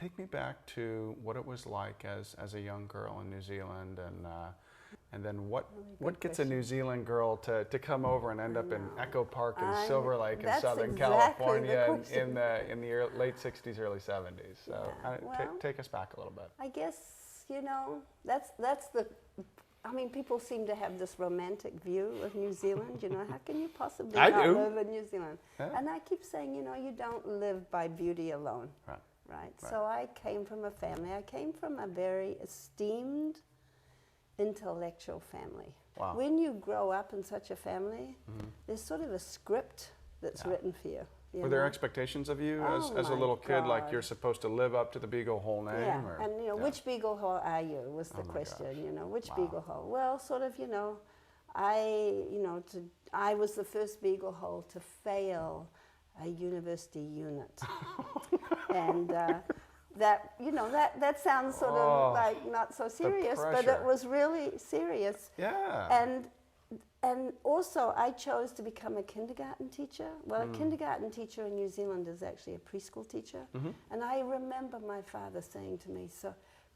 take me back to what it was like as a young girl in New Zealand, and then what gets a New Zealand girl to come over and end up in Echo Park and Silver Lake in Southern California in the late 60s, early 70s. So take us back a little bit. I guess, that's the, I mean, people seem to have this romantic view of New Zealand. How can you possibly not live in New Zealand? Yeah. And I keep saying, you don't live by beauty alone. Right. So I came from a family. I came from a very esteemed, intellectual family. Wow. When you grow up in such a family, there's sort of a script that's written for you. Were there expectations of you as a little kid, like you're supposed to live up to the Beaglehole name? Yeah, and which Beaglehole are you was the question, which Beaglehole? Well, sort of, I was the first Beaglehole to fail a university unit. And that sounds sort of like not so serious, but it was really serious. Yeah. And also, I chose to become a kindergarten teacher. Well, a kindergarten teacher in New Zealand is actually a preschool teacher. And I remember my father saying to me,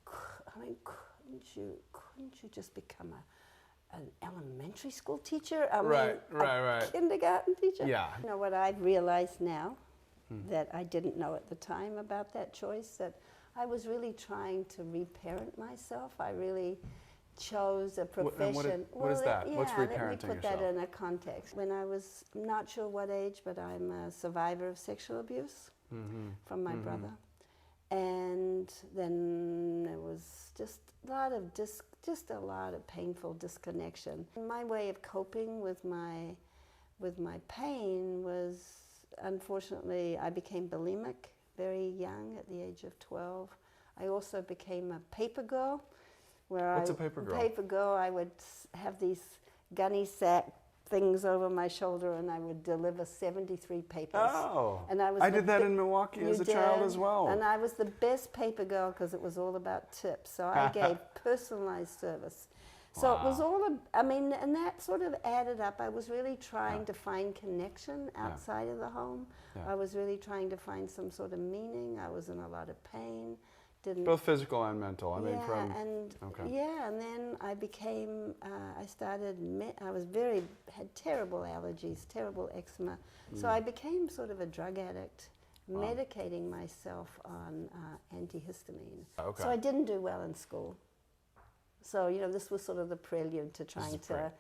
couldn't you just become an elementary school teacher? A kindergarten teacher? Yeah. What I've realized now that I didn't know at the time about that choice, that I was really trying to reparent myself. I really chose a profession. What is that? What's reparenting yourself? Let me put that in a context. When I was not sure what age, but I'm a survivor of sexual abuse from my brother. And then there was just a lot of painful disconnection. My way of coping with my pain was, unfortunately, I became bulimic very young, at the age of 12. I also became a paper girl. What's a paper girl? Paper girl, I would have these gunny sack things over my shoulder, and I would deliver 73 papers. Oh, and I did that in Milwaukee as a child as well. And I was the best paper girl because it was all about tips. So I gave personalized service. So it was all, and that sort of added up. I was really trying to find connection outside of the home. I was really trying to find some sort of meaning. I was in a lot of pain. Both physical and mental. And then I became, had terrible allergies, terrible eczema. So I became sort of a drug addict, medicating myself on antihistamine. Okay. So I didn't do well in school. So, this was sort of the prelude to trying to,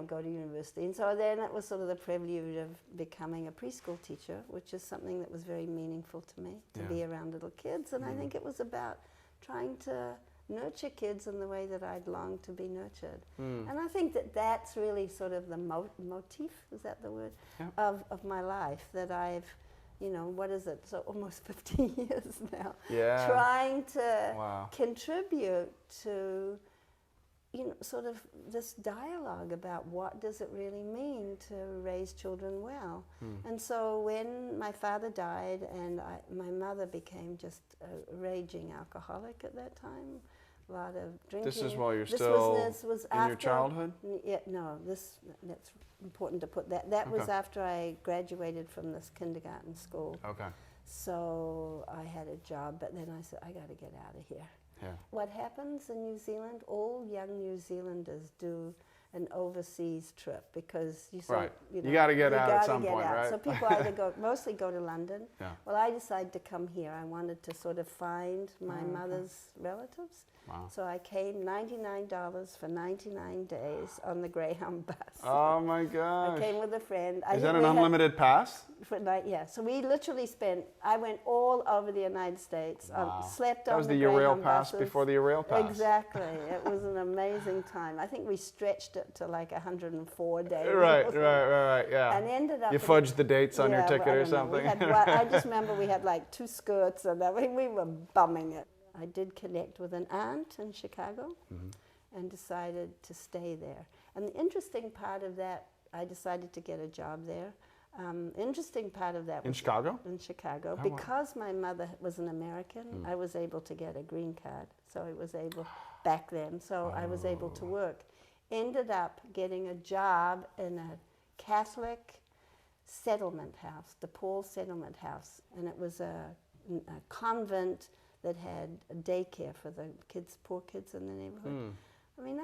go to university. And so then it was sort of the prelude of becoming a preschool teacher, which is something that was very meaningful to me, to be around little kids. And I think it was about trying to nurture kids in the way that I'd longed to be nurtured. And I think that that's really sort of the motif, is that the word, of my life, that I've, what is it, so almost 50 years now, trying to contribute to, sort of this dialogue about what does it really mean to raise children well. And so when my father died and my mother became just a raging alcoholic at that time, a lot of drinking. This is while you're still in your childhood? Yeah, no, that's important to put that. That was after I graduated from this kindergarten school. Okay. So I had a job, but then I said, I got to get out of here. Yeah. What happens in New Zealand, all young New Zealanders do an overseas trip because you got to get out at some point, right? So people either mostly go to London. Yeah. Well, I decided to come here. I wanted to sort of find my mother's relatives. Wow. So I came $99 for 99 days on the Greyhound bus. Oh my gosh. I came with a friend. Is that an unlimited pass? Yeah, so we literally I went all over the United States, slept on the Greyhound buses. That was the Eurail pass before the Eurail pass. Exactly. It was an amazing time. I think we stretched it to like 104 days. Right, yeah. And ended up... You fudged the dates on your ticket or something? I just remember we had like 2 skirts and we were bumming it. I did connect with an aunt in Chicago and decided to stay there. And the interesting part of that, I decided to get a job there. Interesting part of that was... In Chicago? In Chicago. Because my mother was an American, I was able to get a green card. So I was able, back then, I was able to work. Ended up getting a job in a Catholic settlement house, the Paul Settlement House. And it was a convent that had a daycare for the kids, poor kids in the neighborhood. I mean,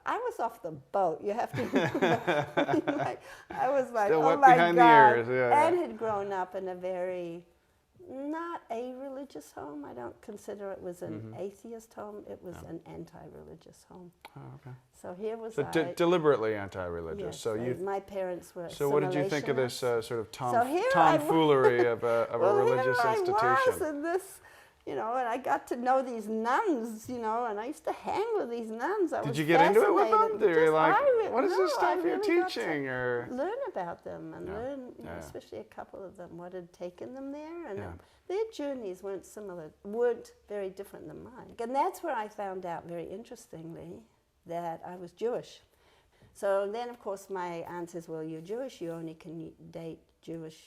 I was off the boat. You have to remember. I was like, still oh wet my behind God. the ears. Yeah, and had grown up in a very, not a religious home. I don't consider it was an atheist home. It was an anti-religious home. Oh, okay. So here was So deliberately anti-religious. Yes, so my parents were. So what did you think of this sort of tomfoolery of a well, religious here institution? I was in this, and I got to know these nuns, and I used to hang with these nuns. Did you get into it with them? Did you what is this stuff you're teaching? Or learn about them and learn, especially a couple of them, what had taken them there, and their journeys weren't very different than mine. And that's where I found out, very interestingly, that I was Jewish. So then, of course, my aunt says, well, you're Jewish, you only can date Jewish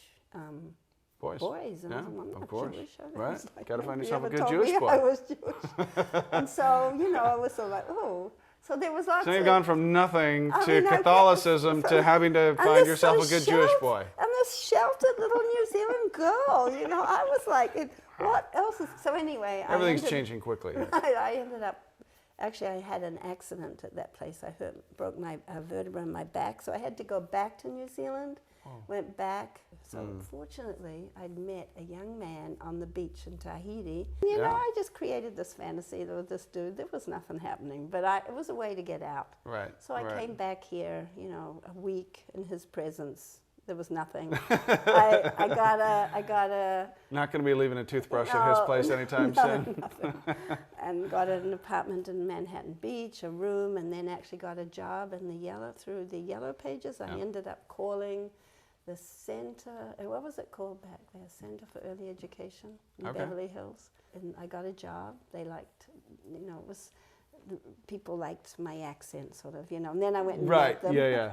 boys. And I said, well, I'm not Jewish. Right. Like, got to find yourself a never good told Jewish me boy. I was Jewish. And so, I was so like, oh. So there was lots So you've gone from nothing to Catholicism to having to find yourself a good Jewish boy. And this sheltered little New Zealand girl, I was like, what else is... So anyway... Everything's changing quickly. I ended up... Actually, I had an accident at that place. I broke my vertebra in my back, so I had to go back to New Zealand. Went back. So fortunately, I'd met a young man on the beach in Tahiti. I just created this fantasy with this dude. There was nothing happening, but it was a way to get out. Right. So I came back here, a week in his presence. There was nothing. I got a... Not going to be leaving a toothbrush at his place anytime soon. Nothing. And got an apartment in Manhattan Beach, a room, and then actually got a job through the Yellow Pages. I ended up calling the center, what was it called back there? Center for Early Education in Beverly Hills. And I got a job. They liked, people liked my accent, sort of, and then I went and met them. Yeah.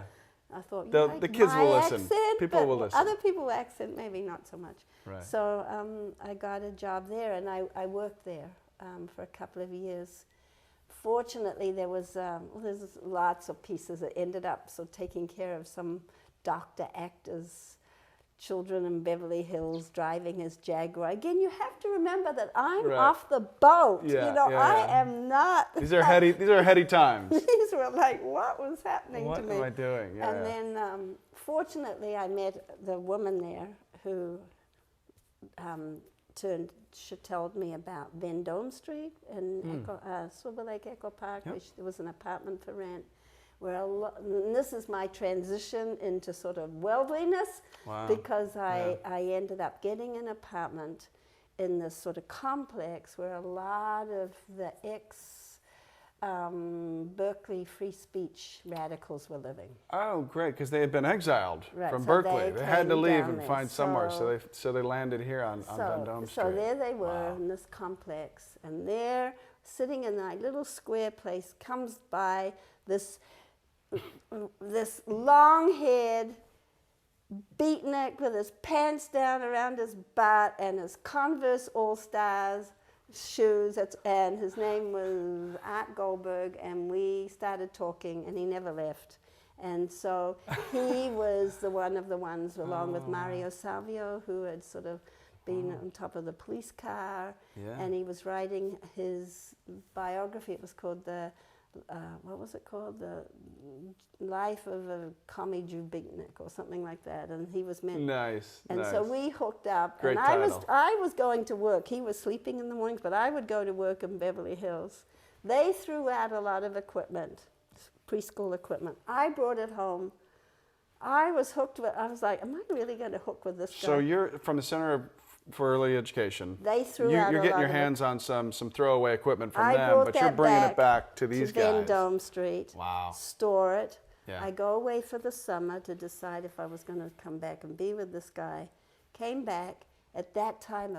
I thought, the kids will listen. People will listen. Other people's accent, maybe not so much. Right. So I got a job there, and I worked there for a couple of years. Fortunately, there's lots of pieces that ended up taking care of some doctor actors' children in Beverly Hills driving his Jaguar. Again, you have to remember that I'm off the boat. I am not. These are heady times. These were like, what was happening to me? What am I doing? Yeah, and then, fortunately, I met the woman there who told me about Vendome Street in Silver Lake Echo Park, which there was an apartment for rent. And this is my transition into sort of worldliness, because I ended up getting an apartment in this sort of complex where a lot of the Berkeley free speech radicals were living. Oh, great, because they had been exiled from Berkeley. They had to leave and find somewhere, so they landed here on Vendome Street. So there they were in this complex, and there, sitting in that little square place, comes by this long-haired beatnik with his pants down around his butt and his Converse All-Stars shoes, and his name was Art Goldberg, and we started talking, and he never left. And so he was one of the ones, along with Mario Savio, who had sort of been on top of the police car, and he was writing his biography. It was called what was it called? The Life of a Commie Jew Beatnik or something like that. And he was meant. Nice. And so we hooked up. Great and title. I was going to work. He was sleeping in the mornings, but I would go to work in Beverly Hills. They threw out a lot of equipment, preschool equipment. I brought it home. I was hooked with. I was like, am I really going to hook with this guy? So you're from the Center for Early Education. They threw out You're getting your hands on some throwaway equipment from them, but you're bringing it back to these guys. To Vendome Street. Wow. Store it. Yeah. I go away for the summer to decide if I was going to come back and be with this guy. Came back. At that time,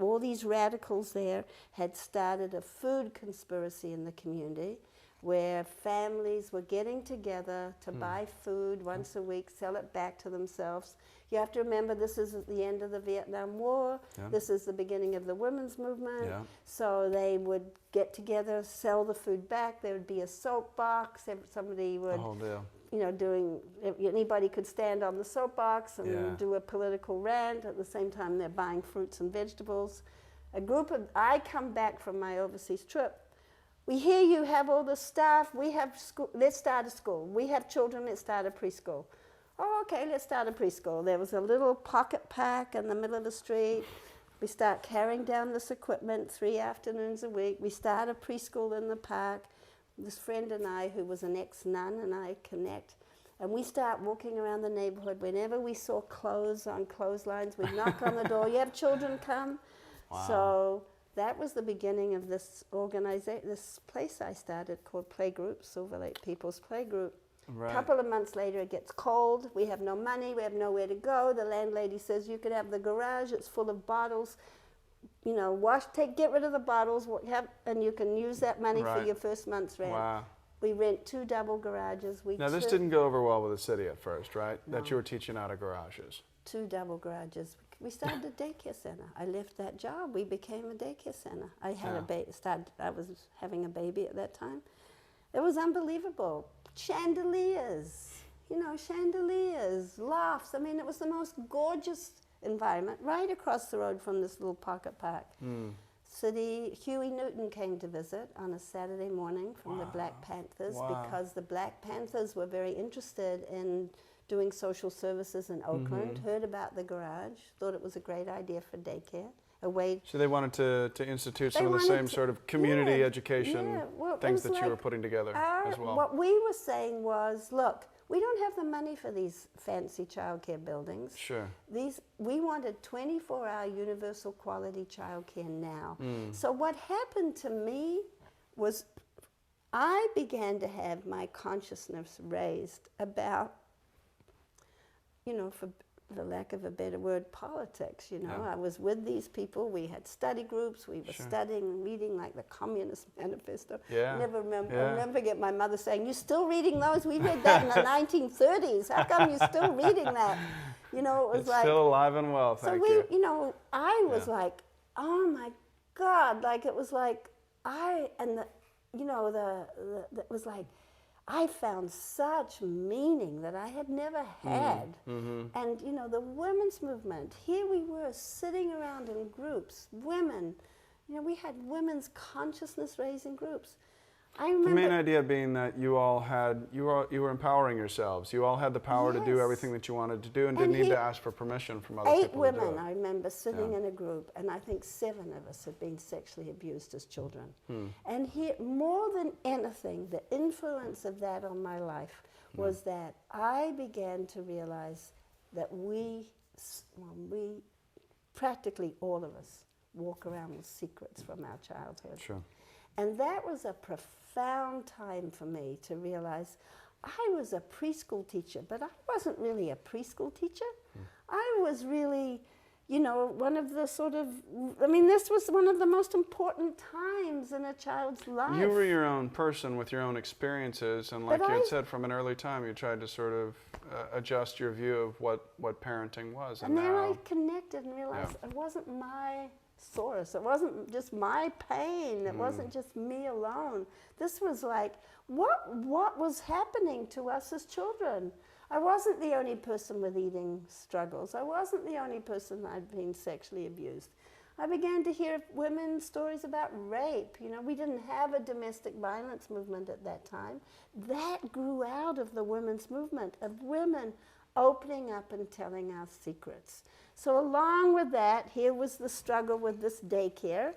all these radicals there had started a food conspiracy in the community where families were getting together to buy food once a week, sell it back to themselves. You have to remember, this is at the end of the Vietnam War. Yeah. This is the beginning of the women's movement. Yeah. So they would get together, sell the food back. There would be a soapbox. Somebody would anybody could stand on the soapbox and do a political rant. At the same time, they're buying fruits and vegetables. I come back from my overseas trip. We hear you have all the staff. We have school. Let's start a school. We have children. Let's start a preschool. Oh, okay, let's start a preschool. There was a little pocket park in the middle of the street. We start carrying down this equipment 3 afternoons a week. We start a preschool in the park. This friend and I, who was an ex-nun, and I connect. And we start walking around the neighborhood. Whenever we saw clothes on clotheslines, we'd knock on the door. You have children, come. Wow. So that was the beginning of this this place I started called Playgroup, Silver Lake People's Playgroup. Right. A couple of months later, it gets cold. We have no money. We have nowhere to go. The landlady says, you could have the garage. It's full of bottles. Get rid of the bottles, and you can use that money for your first month's rent. Wow. We rent 2 double garages. Now, this didn't go over well with the city at first, right? No. That you were teaching out of garages. 2 double garages. We started a daycare center. I left that job. We became a daycare center. I had I was having a baby at that time. It was unbelievable. Chandeliers, chandeliers, lofts. I mean, it was the most gorgeous environment right across the road from this little pocket park. Huey Newton came to visit on a Saturday morning from the Black Panthers because the Black Panthers were very interested in doing social services in Oakland, heard about the garage, thought it was a great idea for daycare. So they wanted to institute some of the same sort of community education things that you were putting together as well. What we were saying was, look, we don't have the money for these fancy childcare buildings. Sure. We wanted 24-hour universal quality childcare now. So what happened to me was I began to have my consciousness raised about, for the lack of a better word, politics. I was with these people. We had study groups. We were studying, reading like the Communist Manifesto. Yeah. I'll never forget my mother saying, "You still reading those? We read that in the 1930s. How come you're still reading that?" It was it's still alive and well. Thank you. I was like, oh my God! Like it was like it was like. I found such meaning that I had never had. And, the women's movement, here we were sitting around in groups, women, we had women's consciousness raising groups. I remember the main idea being that you were empowering yourselves. You all had the power to do everything that you wanted to do and didn't need to ask for permission from other people. 8 women, I remember sitting in a group, and I think 7 of us had been sexually abused as children. And here, more than anything, the influence of that on my life was that I began to realize that we practically all of us walk around with secrets from our childhood. Sure. And that was a profound time for me to realize I was a preschool teacher, but I wasn't really a preschool teacher. I was really, one of the this was one of the most important times in a child's life. You were your own person with your own experiences, and like you had said from an early time, you tried to sort of adjust your view of what parenting was. And then I connected and realized it wasn't my source. It wasn't just my pain. It wasn't just me alone. This was like, what was happening to us as children? I wasn't the only person with eating struggles. I wasn't the only person I'd been sexually abused. I began to hear women's stories about rape. We didn't have a domestic violence movement at that time. That grew out of the women's movement, of women opening up and telling our secrets. So along with that, here was the struggle with this daycare,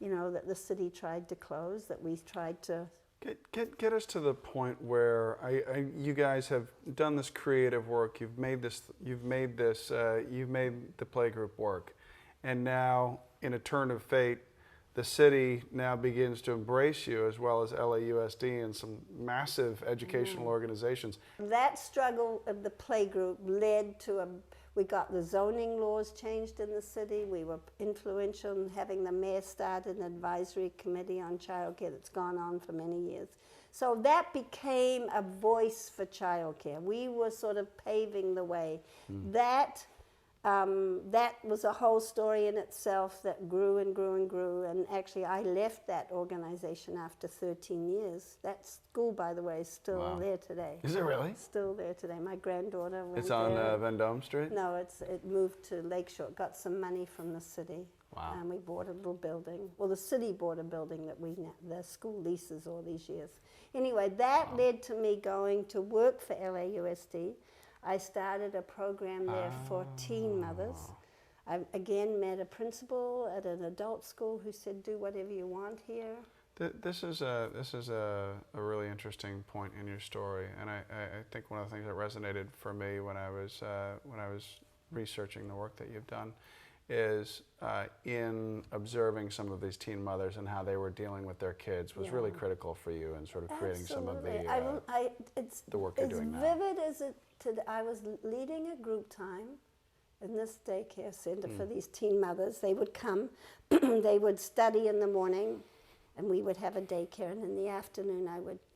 that the city tried to close, that we tried to... Get us to the point where you guys have done this creative work. You've made the playgroup work, and now, in a turn of fate, the city now begins to embrace you, as well as LAUSD and some massive educational organizations. That struggle of the playgroup led to we got the zoning laws changed in the city. We were influential in having the mayor start an advisory committee on childcare that's gone on for many years. So that became a voice for childcare. We were sort of paving the way. That That was a whole story in itself that grew and grew and grew. And actually, I left that organization after 13 years. That school, by the way, is still there today. Is it really? Still there today. My granddaughter went It's on Vendome Street? No, it moved to Lakeshore. Got some money from the city. Wow. And we bought a little building. Well, the city bought a building that the school leases all these years. Anyway, that led to me going to work for LAUSD. I started a program there for teen mothers. I again met a principal at an adult school who said, "Do whatever you want here." This is a really interesting point in your story, and I think one of the things that resonated for me when I was researching the work that you've done is in observing some of these teen mothers and how they were dealing with their kids was really critical for you in sort of creating some of the work you're doing now. As vivid as it. I was leading a group time in this daycare center for these teen mothers. They would come, they would study in the morning, and we would have a daycare, and in the afternoon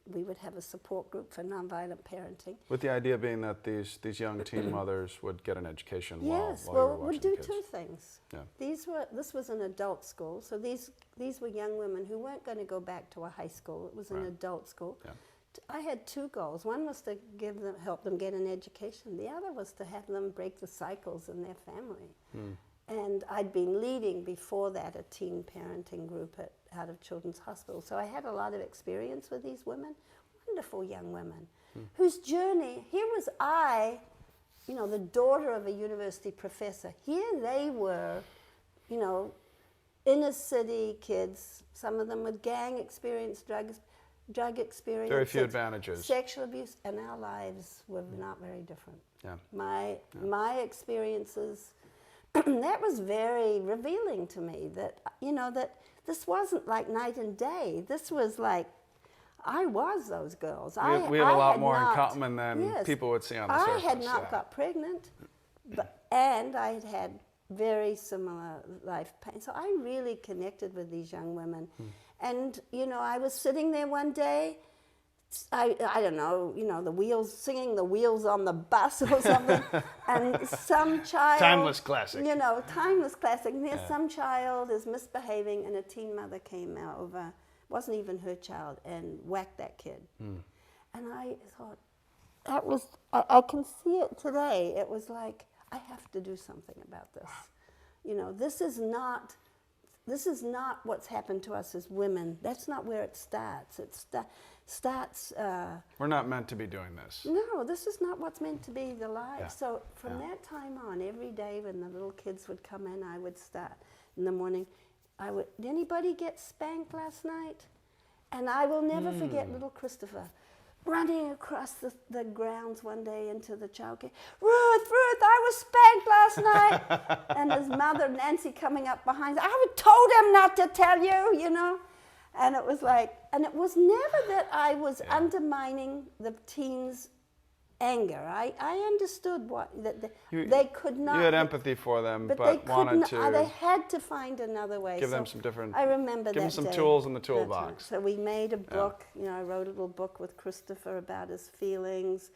we would have a support group for nonviolent parenting. With the idea being that these young teen mothers would get an education while you were watching we'd do kids. two things. Yeah. This was an adult school, so these were young women who weren't going to go back to a high school. It was an adult school. Yeah. I had two goals. One was to help them get an education. The other was to have them break the cycles in their family. And I'd been leading before that a teen parenting group out of Children's Hospital. So I had a lot of experience with these women, wonderful young women, whose journey, here was I, the daughter of a university professor. Here they were, inner city kids, some of them with gang experience, drug experience. Very few advantages. Sexual abuse, and our lives were not very different. Yeah. My experiences, that was very revealing to me that, that this wasn't like night and day. This was like, I was those girls. We have a lot more in common than people would see on the surface. I had not got pregnant, and I had had very similar life pain. So I really connected with these young women. And, I was sitting there one day, I don't know, the wheels, singing the wheels on the bus or something, and some child... Timeless classic. Timeless classic. And there's some child is misbehaving, and a teen mother came over, wasn't even her child, and whacked that kid. And I thought, that was, I can see it today. It was like, I have to do something about this. This is not what's happened to us as women. That's not where it starts. It starts... We're not meant to be doing this. No, this is not what's meant to be the life. Yeah. So from that time on, every day when the little kids would come in, I would start in the morning. Did anybody get spanked last night? And I will never forget little Christopher running across the grounds one day into the childcare. Ruth, I was spanked last night. And his mother, Nancy, coming up behind, I told him not to tell you, And it was like, and it was never that I was undermining the teens' anger. I understood they could not. You had empathy for them, but wanted to. They had to find another way. Give them some different. I remember give that. Give them some day. tools in the toolbox. So we made a book. I wrote a little book with Christopher about his feelings,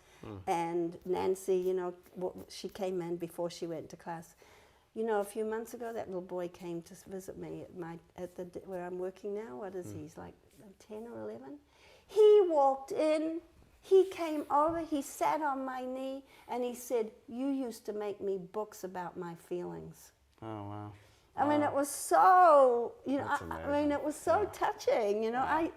and Nancy. She came in before she went to class. A few months ago, that little boy came to visit me where I'm working now. What is he? He's like 10 or 11. He walked in. He came over, he sat on my knee, and he said, "You used to make me books about my feelings." Oh, wow. I mean, it was so, That's it was so touching, that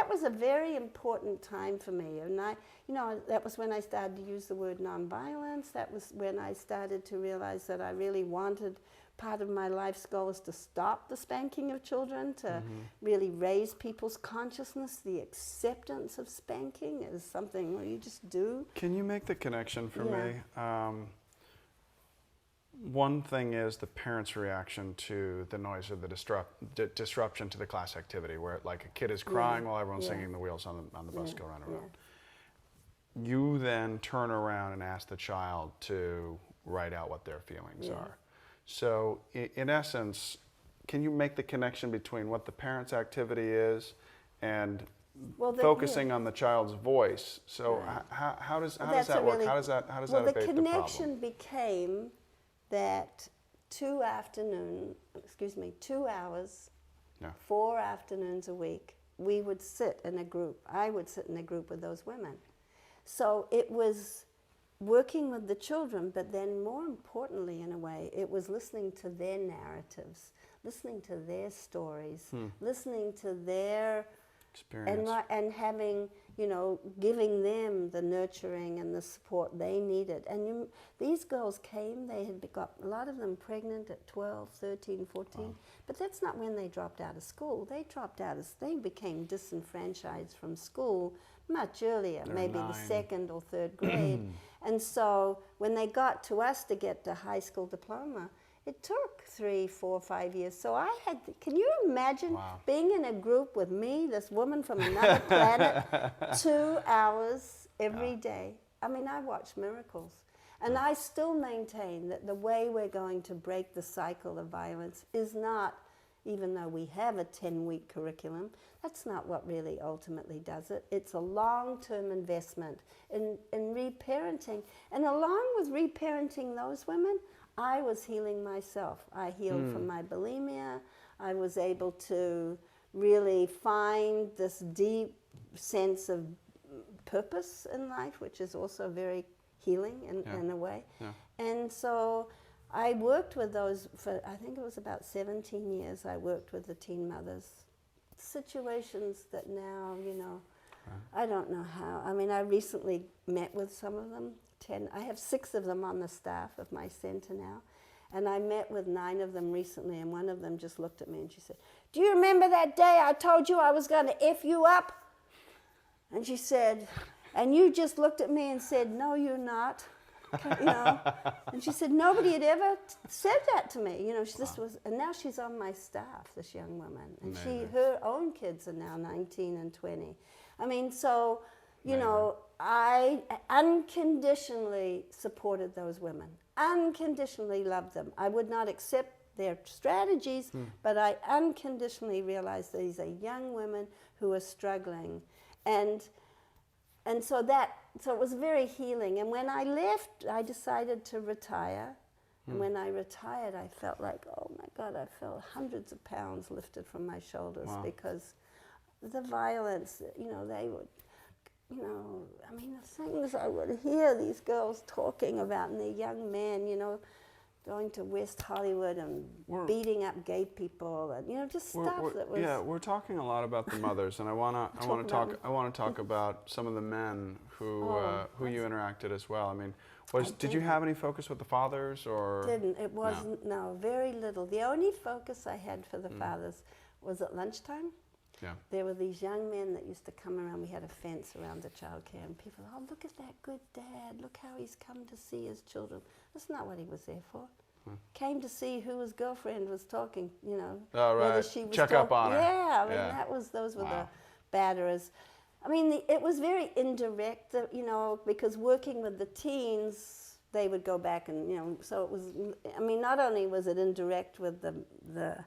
was a very important time for me. And that was when I started to use the word nonviolence. That was when I started to realize that I really wanted, part of my life's goal is to stop the spanking of children, to really raise people's consciousness. The acceptance of spanking is something where you just do. Can you make the connection for me? One thing is the parents' reaction to the noise of the disruption to the class activity, where like a kid is crying while everyone's singing, the wheels on the bus go round and round. You then turn around and ask the child to write out what their feelings are. So in essence, can you make the connection between what the parents' activity is and focusing on the child's voice. So right. how does that work? How does that abate the problem? Well, the connection became that 2 hours, 4 afternoons a week, we would sit in a group. I would sit in a group with those women. So it was working with the children, but then more importantly, in a way, it was listening to their narratives, listening to their stories, listening to their experience, and having, giving them the nurturing and the support they needed. And these girls came, they had got, a lot of them pregnant at 12, 13, 14, wow. But that's not when they dropped out of school. They they became disenfranchised from school much earlier, maybe 9. The 2nd or 3rd grade. And so when they got to us to get the high school diploma, it took 3, 4, 5 years. So can you imagine being in a group with me, this woman from another planet, 2 hours every day? I mean, I watched miracles. And I still maintain that the way we're going to break the cycle of violence is not, even though we have a 10-week curriculum, that's not what really ultimately does it. It's a long-term investment in reparenting. And along with reparenting those women, I was healing myself. I healed from my bulimia. I was able to really find this deep sense of purpose in life, which is also very healing in a way. Yeah. And so I worked with those for, I think it was about 17 years. I worked with the teen mothers. Situations that now, I don't know how. I mean, I recently met with some of them. I have 6 of them on the staff of my center now. And I met with 9 of them recently, and one of them just looked at me and she said, "Do you remember that day I told you I was going to F you up?" And she said, "And you just looked at me and said, 'No, you're not.'" And she said, "Nobody had ever said that to me." And now she's on my staff, this young woman. And her own kids are now 19 and 20. I mean, so, I unconditionally supported those women, unconditionally loved them. I would not accept their strategies, but I unconditionally realized these are young women who are struggling. And so it was very healing. And when I left, I decided to retire. And when I retired, I felt like, oh my God, I felt hundreds of pounds lifted from my shoulders because the violence, they would, I mean, the things I would hear these girls talking about, and the young men, going to West Hollywood and beating up gay people, and just stuff that was. Yeah, we're talking a lot about the mothers, and I want to talk about some of the men who you interacted as well. I mean, did you have any focus with the fathers, or? Didn't. It wasn't. No, very little. The only focus I had for the fathers was at lunchtime. Yeah. There were these young men that used to come around. We had a fence around the childcare, and people, "Oh, look at that good dad. Look how he's come to see his children." That's not what he was there for. Came to see who his girlfriend was talking, Oh, right. Whether she was check up on her. Yeah, I mean, those were the batterers. I mean, it was very indirect, because working with the teens, they would go back and, so it was, I mean, not only was it indirect with the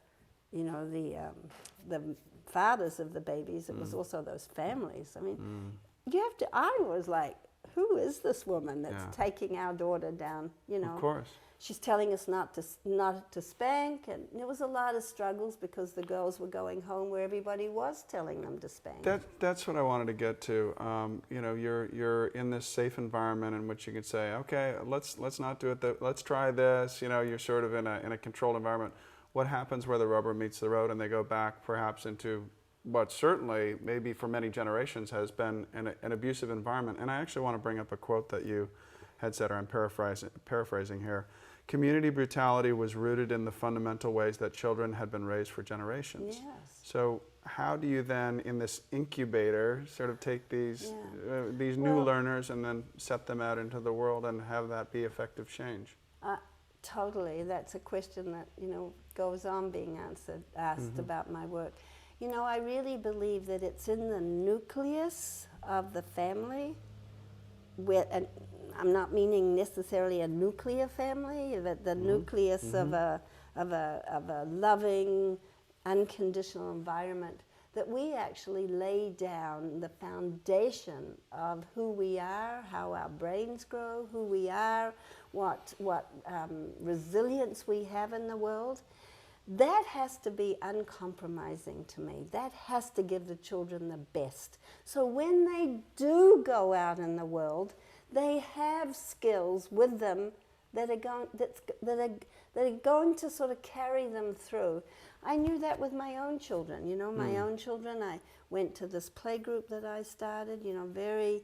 fathers of the babies, it was also those families. I mean, I was like, who is this woman that's taking our daughter down, Of course. She's telling us not to spank, and there was a lot of struggles because the girls were going home where everybody was telling them to spank. That's what I wanted to get to. You're in this safe environment in which you can say, okay, let's not do it. Let's try this. You're sort of in a controlled environment. What happens where the rubber meets the road and they go back perhaps into what certainly, maybe for many generations, has been an abusive environment? And I actually want to bring up a quote that you had said, or I'm paraphrasing here. Community brutality was rooted in the fundamental ways that children had been raised for generations. Yes. So how do you then, in this incubator, sort of take these new learners and then set them out into the world and have that be effective change? Totally. That's a question that, goes on being asked about my work. I really believe that it's in the nucleus of the family, and I'm not meaning necessarily a nuclear family, but the nucleus of a loving, unconditional environment that we actually lay down the foundation of who we are, how our brains grow, who we are, what resilience we have in the world. That has to be uncompromising to me. That has to give the children the best. So when they do go out in the world, they have skills with them that are going to sort of carry them through. I knew that with my own children. You know, my own children, I went to this play group that I started, you know, very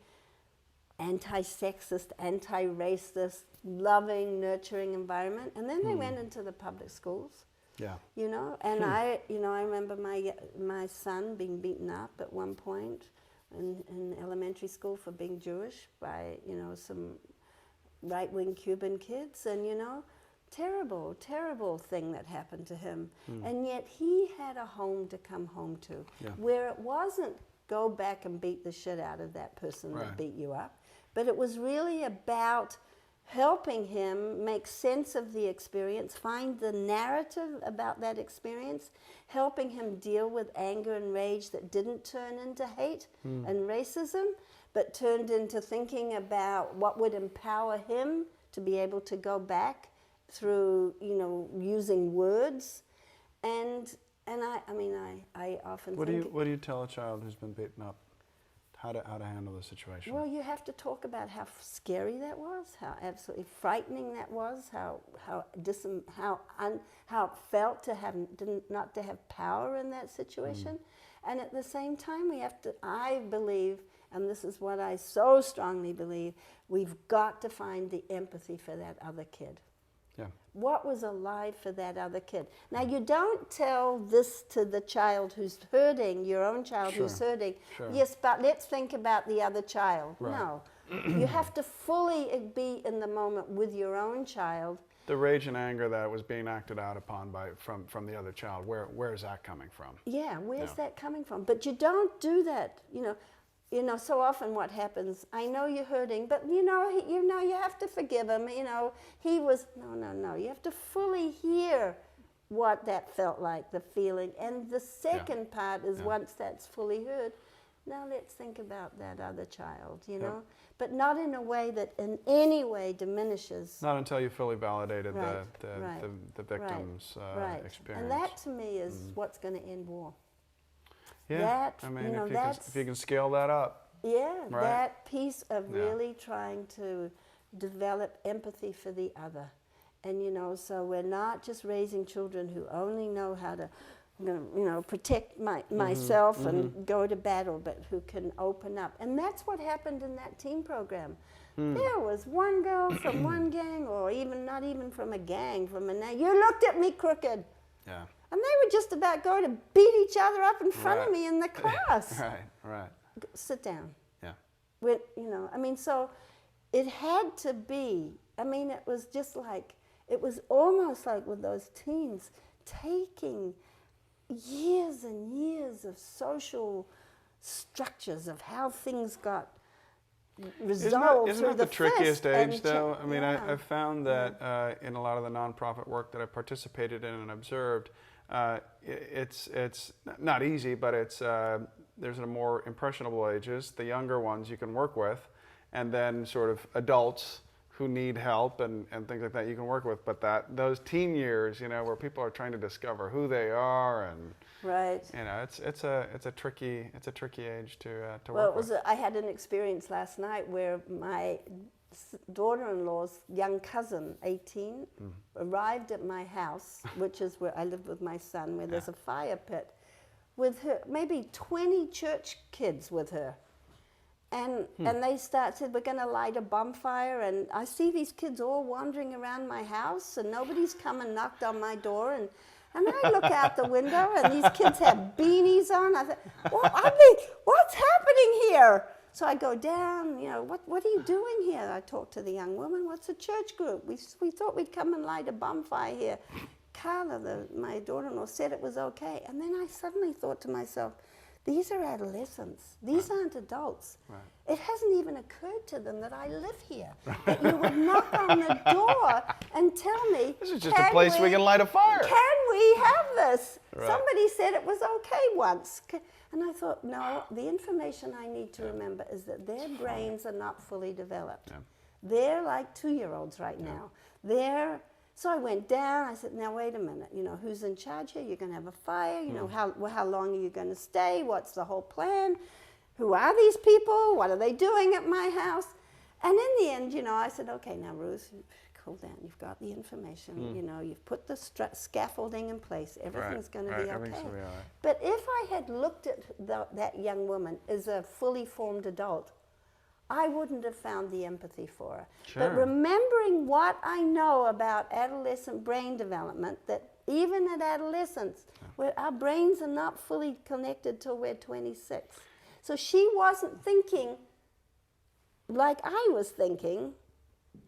anti-sexist, anti-racist, loving, nurturing environment. And then they went into the public schools. Yeah. You know, and I remember my son being beaten up at one point in elementary school for being Jewish by, you know, some right-wing Cuban kids, and, you know, terrible, terrible thing that happened to him. And yet he had a home to come home to, where it wasn't go back and beat the shit out of that person that beat you up, but it was really about helping him make sense of the experience, find the narrative about that experience, helping him deal with anger and rage that didn't turn into hate and racism, but turned into thinking about what would empower him to be able to go back through, you know, using words. And I often think... What do you tell a child who's been beaten up? How to handle the situation? Well, you have to talk about how scary that was, how absolutely frightening that was, how it felt to have not to have power in that situation, and at the same time we have to. I believe, and this is what I so strongly believe, we've got to find the empathy for that other kid. Yeah. What was alive for that other kid? Now, you don't tell this to the child who's hurting, your own child who's hurting. Yes, but let's think about the other child. Right. No. You have to fully be in the moment with your own child. The rage and anger that was being acted out upon from the other child, where is that coming from? Yeah, where's that coming from? But you don't do that, you know. You know, so often what happens, I know you're hurting, but you know, you have to forgive him. You know, he was, no. You have to fully hear what that felt like, the feeling. And the second part is once that's fully heard, now let's think about that other child, you know, but not in a way that in any way diminishes. Not until you fully validated the victim's experience. And that to me is what's going to end war. Yeah, that, I mean, you know, if you can scale that up. Yeah, that piece of really trying to develop empathy for the other. And, you know, so we're not just raising children who only know how to, you know, protect myself and go to battle, but who can open up. And that's what happened in that teen program. There was one girl from one gang, or even not even from a gang, you looked at me crooked. Yeah. And they were just about going to beat each other up in front of me in the class. Right. Sit down. Yeah. You know, I mean, so it had to be, I mean, it was just like, it was almost like with those teens, taking years and years of social structures of how things got resolved. Isn't that the trickiest age, though? I mean, I've found that in a lot of the nonprofit work that I participated in and observed, it's not easy, but there's a more impressionable ages, the younger ones you can work with, and then sort of adults who need help and things like that you can work with. But those teen years, you know, where people are trying to discover who they are, and you know, it's a tricky age to work with. I had an experience last night where my daughter-in-law's young cousin, 18, arrived at my house, which is where I live with my son, where there's a fire pit, with her, maybe 20 church kids with her. And they said, we're going to light a bonfire, and I see these kids all wandering around my house, and nobody's come and knocked on my door, and I look out the window, and these kids have beanies on. I thought, what's happening here? So I go down, you know, what are you doing here? I talk to the young woman, what's a church group? We thought we'd come and light a bonfire here. Carla, my daughter-in-law, said it was okay. And then I suddenly thought to myself, these are adolescents. These aren't adults. Right. It hasn't even occurred to them that I live here. That you would knock on the door and tell me, this is just a place we can light a fire. Can we we have this. Right. Somebody said it was okay once. And I thought, no, the information I need to remember is that their brains are not fully developed. Yeah. They're like 2-year-olds right now. So I went down, I said, now wait a minute, you know, who's in charge here? You're going to have a fire, you know, how long are you going to stay? What's the whole plan? Who are these people? What are they doing at my house? And in the end, you know, I said, okay, now Ruth, cool down, you've got the information, you know, you've put the scaffolding in place, everything's going to be okay. But if I had looked at that young woman as a fully formed adult, I wouldn't have found the empathy for her. Sure. But remembering what I know about adolescent brain development, that even at adolescence, where our brains are not fully connected till we're 26. So she wasn't thinking like I was thinking.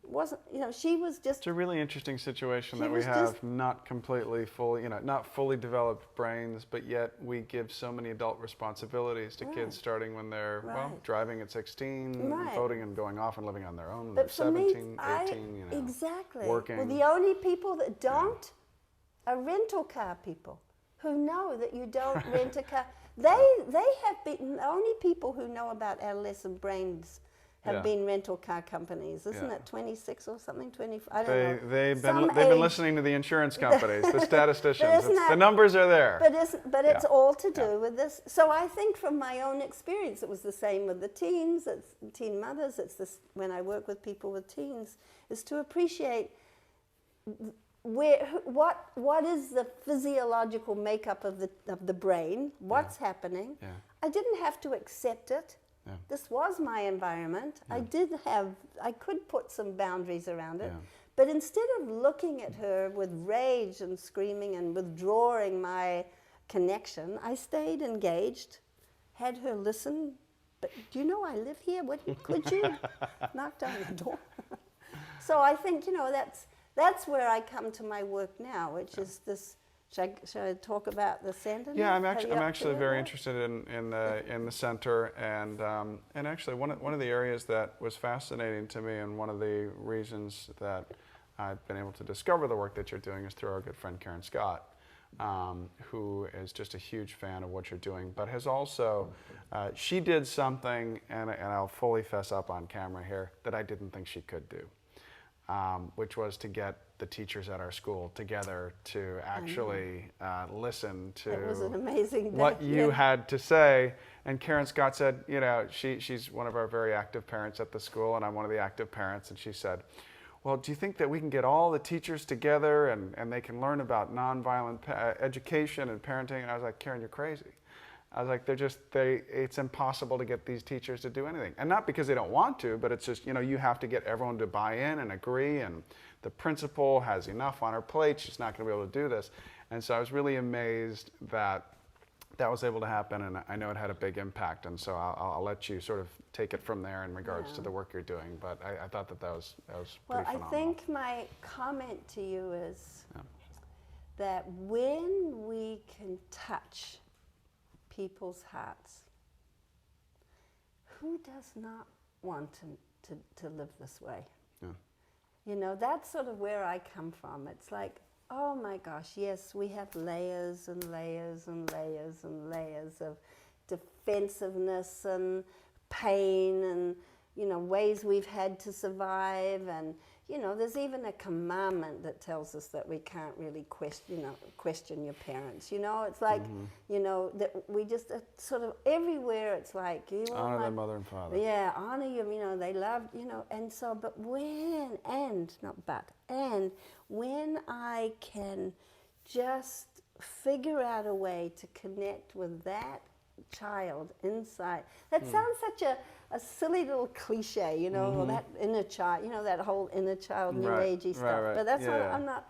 Wasn't, you know, she was just... It's a really interesting situation that we have not completely fully, you know, not fully developed brains, but yet we give so many adult responsibilities to kids starting when they're, well, driving at 16, voting and going off and living on their own when they're 17, 18, you know, exactly. working. Well, the only people that don't are rental car people who know that you don't rent a car. They have been, the only people who know about adolescent brains have been rental car companies, isn't it 26 or something, 25? I don't know. They've been listening to the insurance companies, the statisticians. The numbers are there. But it's all to do with this. So I think from my own experience, it was the same with the teens, it's teen mothers. It's this when I work with people with teens, is to appreciate what is the physiological makeup of the brain, what's happening. I didn't have to accept it. Yeah. This was my environment. Yeah. I could put some boundaries around it. Yeah. But instead of looking at her with rage and screaming and withdrawing my connection, I stayed engaged, had her listen. But do you know I live here? Could you? Knocked on the door. So I think, you know, that's where I come to my work now, which is this. Should I talk about the center? Yeah, I'm actually very interested in the center, and actually one of the areas that was fascinating to me, and one of the reasons that I've been able to discover the work that you're doing is through our good friend Karen Scott, who is just a huge fan of what you're doing, but has also she did something, and I'll fully fess up on camera here, that I didn't think she could do. Which was to get the teachers at our school together to actually listen to it was an amazing what you had to say. And Karen Scott said, you know, she's one of our very active parents at the school, and I'm one of the active parents, and she said, well, do you think that we can get all the teachers together and they can learn about nonviolent education and parenting? And I was like, Karen, you're crazy. I was like, it's impossible to get these teachers to do anything. And not because they don't want to, but it's just, you know, you have to get everyone to buy in and agree, and the principal has enough on her plate, she's not going to be able to do this. And so I was really amazed that was able to happen, and I know it had a big impact, and so I'll let you sort of take it from there in regards to the work you're doing, but I thought that was pretty phenomenal. Well, I think my comment to you is that when we can touch people's hearts, who does not want to live this way? Yeah. You know, that's sort of where I come from. It's like, oh my gosh, yes, we have layers and layers and layers and layers of defensiveness and pain and, you know, ways we've had to survive. And, you know, there's even a commandment that tells us that we can't really question your parents. You know, it's like, you know, that we just sort of everywhere. It's like you honor their mother and father. Yeah, honor you. You know, they love. You know, and so, but when I can just figure out a way to connect with that child inside. That sounds such a silly little cliche, you know, that inner child, you know, that whole inner child, new agey stuff. Right. But that's I'm not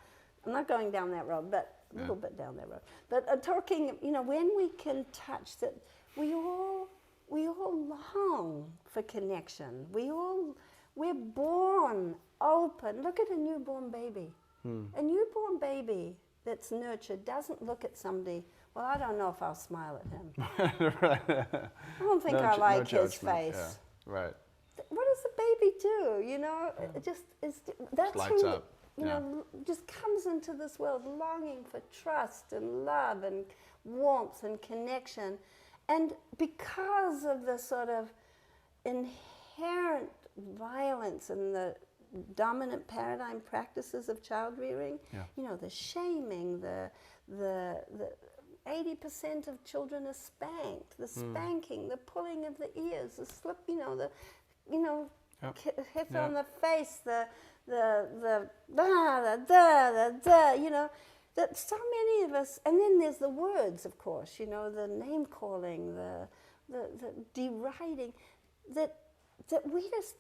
going down that road, but a little bit down that road. But talking, you know, when we can touch that, we all long for connection. We're born open. Look at a newborn baby. A newborn baby that's nurtured doesn't look at somebody, well, I don't know if I'll smile at him. Right. I don't think I like his face. Yeah. Right. What does the baby do? You know, it just is. That's lights up. you know, just comes into this world longing for trust and love and warmth and connection. And because of the sort of inherent violence and the dominant paradigm practices of child rearing, you know, the shaming, the 80% of children are spanked, the spanking, the pulling of the ears, the slip, you know, hit on the face, you know, that so many of us, and then there's the words, of course, you know, the name calling, the deriding, that we just.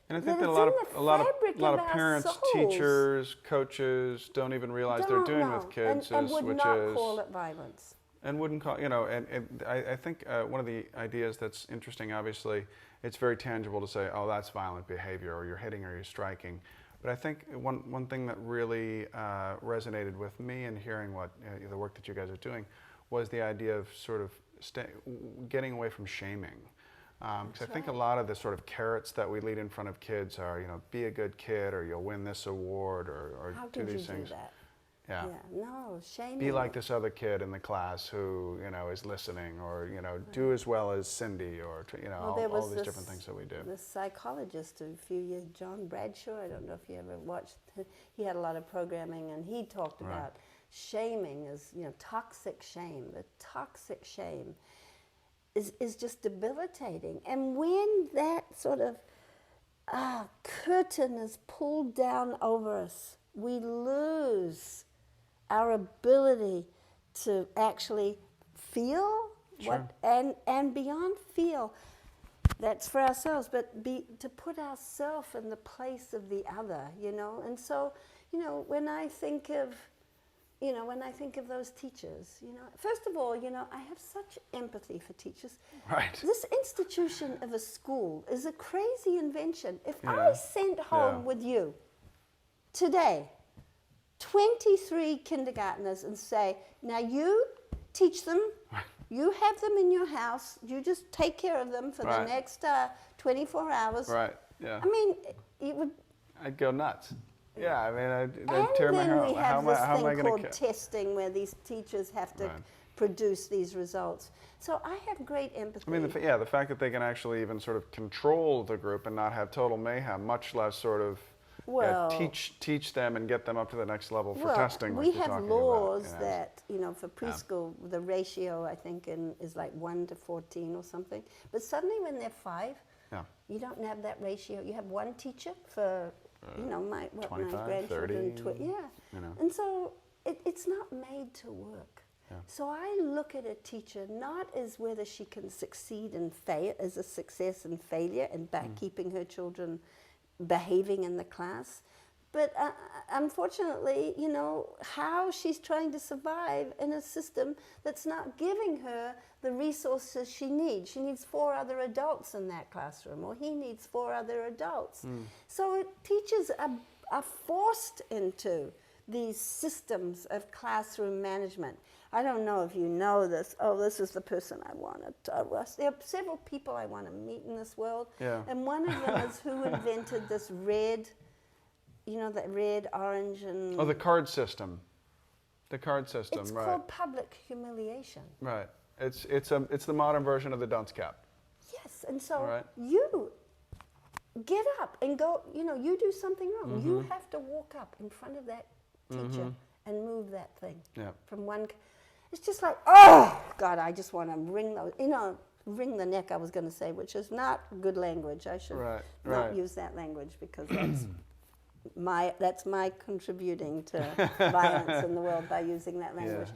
And I think that a lot of parents, teachers, coaches don't even realize they're doing with kids, and would not call it violence. And wouldn't call, you know, and I think one of the ideas that's interesting, obviously, it's very tangible to say, oh, that's violent behavior, or you're hitting or you're striking. But I think one thing that really resonated with me in hearing what the work that you guys are doing was the idea of sort of getting away from shaming. Because I think a lot of the sort of carrots that we lead in front of kids are, you know, be a good kid, or you'll win this award, or do these things. Yeah. No, shaming. Be like this other kid in the class who, you know, is listening, or, you know, do as well as Cindy, or, you know, all these different things that we do. The psychologist a few years, John Bradshaw, I don't know if you ever watched, he had a lot of programming, and he talked about shaming as, you know, toxic shame. The toxic shame is just debilitating. And when that sort of curtain is pulled down over us, we lose our ability to actually feel and beyond feel, that's for ourselves, but to put ourselves in the place of the other, you know. And so, you know, when I think of those teachers, you know, first of all, you know, I have such empathy for teachers. Right. This institution of a school is a crazy invention. If I sent home with you today 23 kindergartners and say, now you teach them, you have them in your house, you just take care of them for the next 24 hours. Right, yeah. I mean, it would... I'd go nuts. Yeah, I mean, I'd tear my hair out. And then we have this thing called testing, where these teachers have to produce these results. So I have great empathy. I mean, the fact that they can actually even sort of control the group and not have total mayhem, much less sort of teach them and get them up to the next level for testing. We have laws that, you know, for preschool, the ratio, I think, is like 1 to 14 or something. But suddenly when they're 5, you don't have that ratio. You have one teacher for, you know, my grandchildren. 30, you know. And so it's not made to work. Yeah. So I look at a teacher not as whether she can succeed and fail, as a success and failure, and keeping her children behaving in the class, but unfortunately, you know, how she's trying to survive in a system that's not giving her the resources she needs. She needs 4 other adults in that classroom, or he needs 4 other adults. So teachers are forced into these systems of classroom management. I don't know if you know this. Oh, this is the person I want to. There are several people I want to meet in this world. Yeah. And one of them is who invented this red, you know, that red, orange, and... Oh, the card system. The card system, it's called public humiliation. Right. It's the modern version of the dunce cap. Yes, and so you get up and go, you know, you do something wrong. You have to walk up in front of that teacher and move that thing from one... It's just like, oh, God, I just want to wring those, you know, wring the neck, I was going to say, which is not good language. I should not use that language, because that's my contributing to violence in the world by using that language.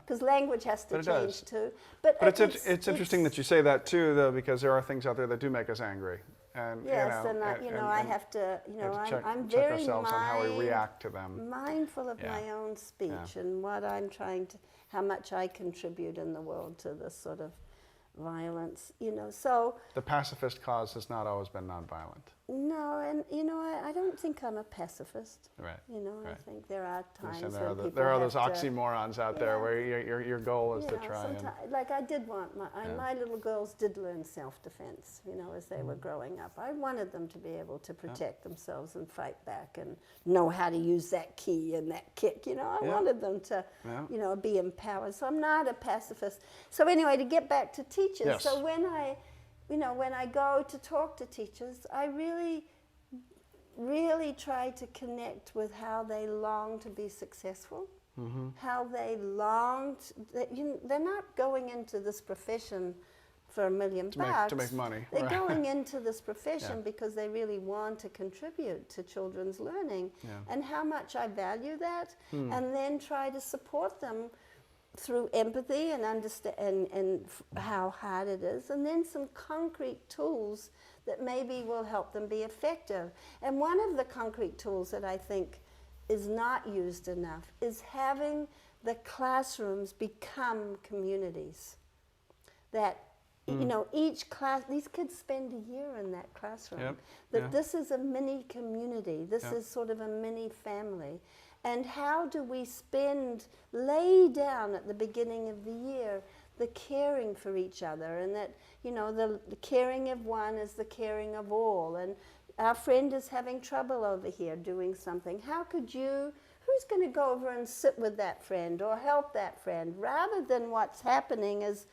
Because language has to change too. But it's interesting that you say that too, though, because there are things out there that do make us angry. And, yes, I have to, you know, I'm very ourselves on how we react to them. Mindful of my own speech and what I'm trying to, how much I contribute in the world to this sort of violence, you know, so... The pacifist cause has not always been nonviolent. No, and you know, I don't think I'm a pacifist. Right. You know, right. I think there are times when there people are have those oxymorons out there where your goal is to try and... Like I did want my little girls did learn self-defense, you know, as they were growing up. I wanted them to be able to protect themselves and fight back and know how to use that key and that kick, you know. I wanted them to, you know, be empowered. So I'm not a pacifist. So anyway, to get back to teachers, so when I go to talk to teachers, I really try to connect with how they long to be successful, how they long they're not going into this profession for $1 million to make money. They're going into this profession because they really want to contribute to children's learning, and how much I value that, and then try to support them through empathy and understand and how hard it is, and then some concrete tools that maybe will help them be effective. And one of the concrete tools that I think is not used enough is having the classrooms become communities. That you know, each class, these kids spend a year in that classroom. This is a mini community. This is sort of a mini family. And how do we lay down at the beginning of the year the caring for each other, and that, you know, the caring of one is the caring of all, and our friend is having trouble over here doing something. How could who's going to go over and sit with that friend or help that friend, rather than what's happening is,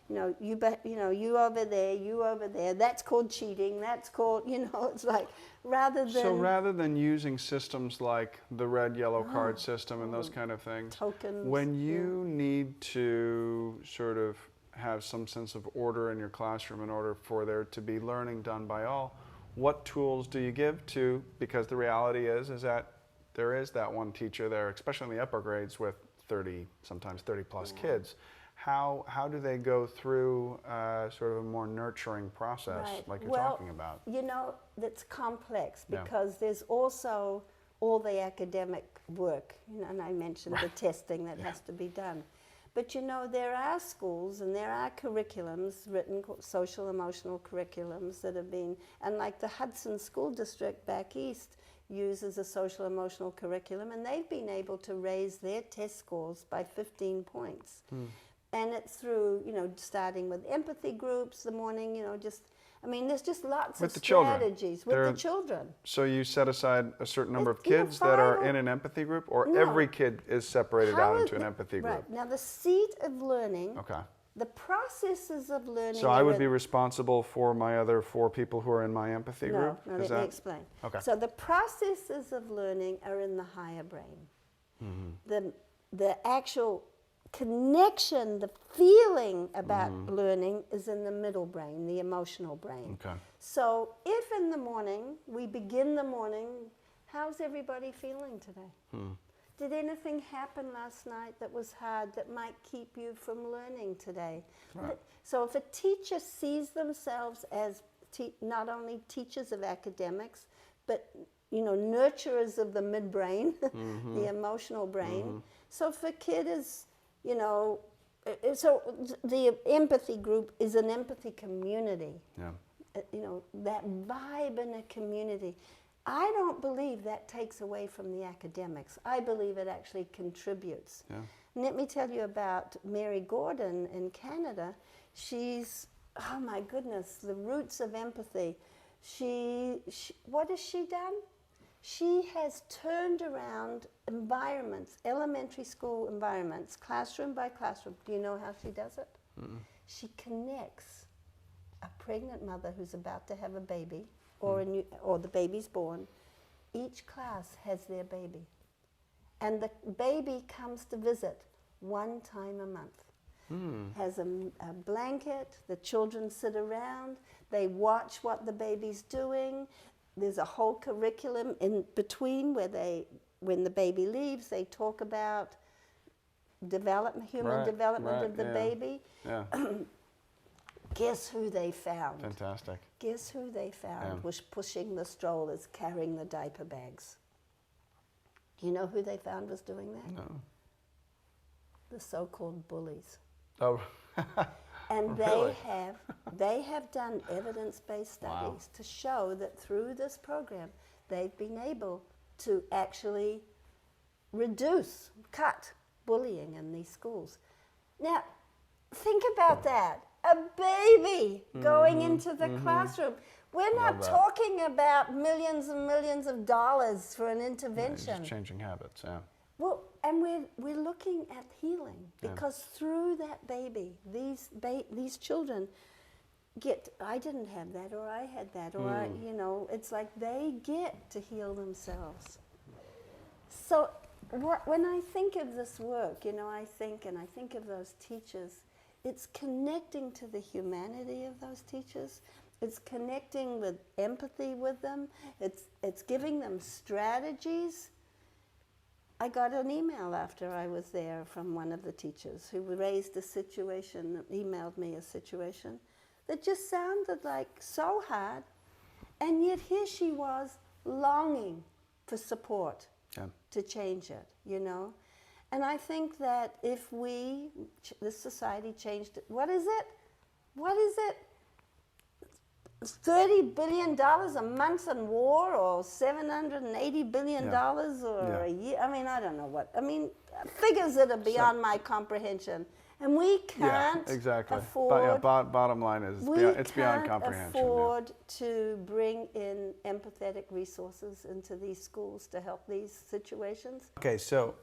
you over there, that's called cheating, that's called, you know, it's like, rather than using systems like the red, yellow card system and those kind of things, tokens, when you need to sort of have some sense of order in your classroom in order for there to be learning done by all, what tools do you give to, because the reality is that there is that one teacher there, especially in the upper grades with 30, sometimes 30 plus kids. How do they go through sort of a more nurturing process like you're talking about? You know, that's complex because there's also all the academic work, you know, and I mentioned the testing that has to be done. But you know, there are schools and there are curriculums written, social emotional curriculums that have been, and like the Hudson School District back east uses a social emotional curriculum, and they've been able to raise their test scores by 15 points. And it's through, you know, starting with empathy groups the morning, you know, there's just lots of strategies with the children. So you set aside a certain number of kids that are in an empathy group, or every kid is separated out into an empathy group? Right. Now the seat of learning, the processes of learning. So I would be responsible for my other 4 people who are in my empathy group? No, let me explain. Okay. So the processes of learning are in the higher brain. The actual connection, the feeling about learning is in the middle brain, the emotional brain. So if in the morning, we begin the morning, how's everybody feeling today? Did anything happen last night that was hard that might keep you from learning today? So if a teacher sees themselves as not only teachers of academics, but, you know, nurturers of the midbrain, the emotional brain. So if a kid is, you know, so the empathy group is an empathy community. You know, that vibe in a community. I don't believe that takes away from the academics. I believe it actually contributes. Let me tell you about Mary Gordon in Canada. She's, oh my goodness, the roots of empathy. What has she done? She has turned around environments, elementary school environments, classroom by classroom. Do you know how she does it? She connects a pregnant mother who's about to have a baby, or the baby's born. Each class has their baby. And the baby comes to visit one time a month. Has a blanket, the children sit around, they watch what the baby's doing. There's a whole curriculum in between where when the baby leaves, they talk about human development of the baby. Guess who they found? Fantastic. Guess who they found was pushing the strollers, carrying the diaper bags. Do you know who they found was doing that? No. The so-called bullies. Oh. And they have done evidence-based studies to show that through this program, they've been able to actually cut bullying in these schools. Now, think about that. A baby going into the classroom. We're not talking about millions and millions of dollars for an intervention. Just changing habits, yeah. Well, and we're looking at healing because through that baby, these children get, I didn't have that, or I had that, or I, you know, it's like they get to heal themselves. So when I think of this work, you know, I think of those teachers, it's connecting to the humanity of those teachers. It's connecting with empathy with them. It's giving them strategies. I got an email after I was there from one of the teachers who raised a situation, emailed me a situation that just sounded like so hard, and yet here she was longing for support to change it, you know? And I think that if this society changed it, what is it? $30 billion a month in war, or $780 billion a year? I mean, I don't know what. I mean, figures that are beyond my comprehension. And we can't afford... bottom line is it's beyond comprehension. We can't afford to bring in empathetic resources into these schools to help these situations. Okay, so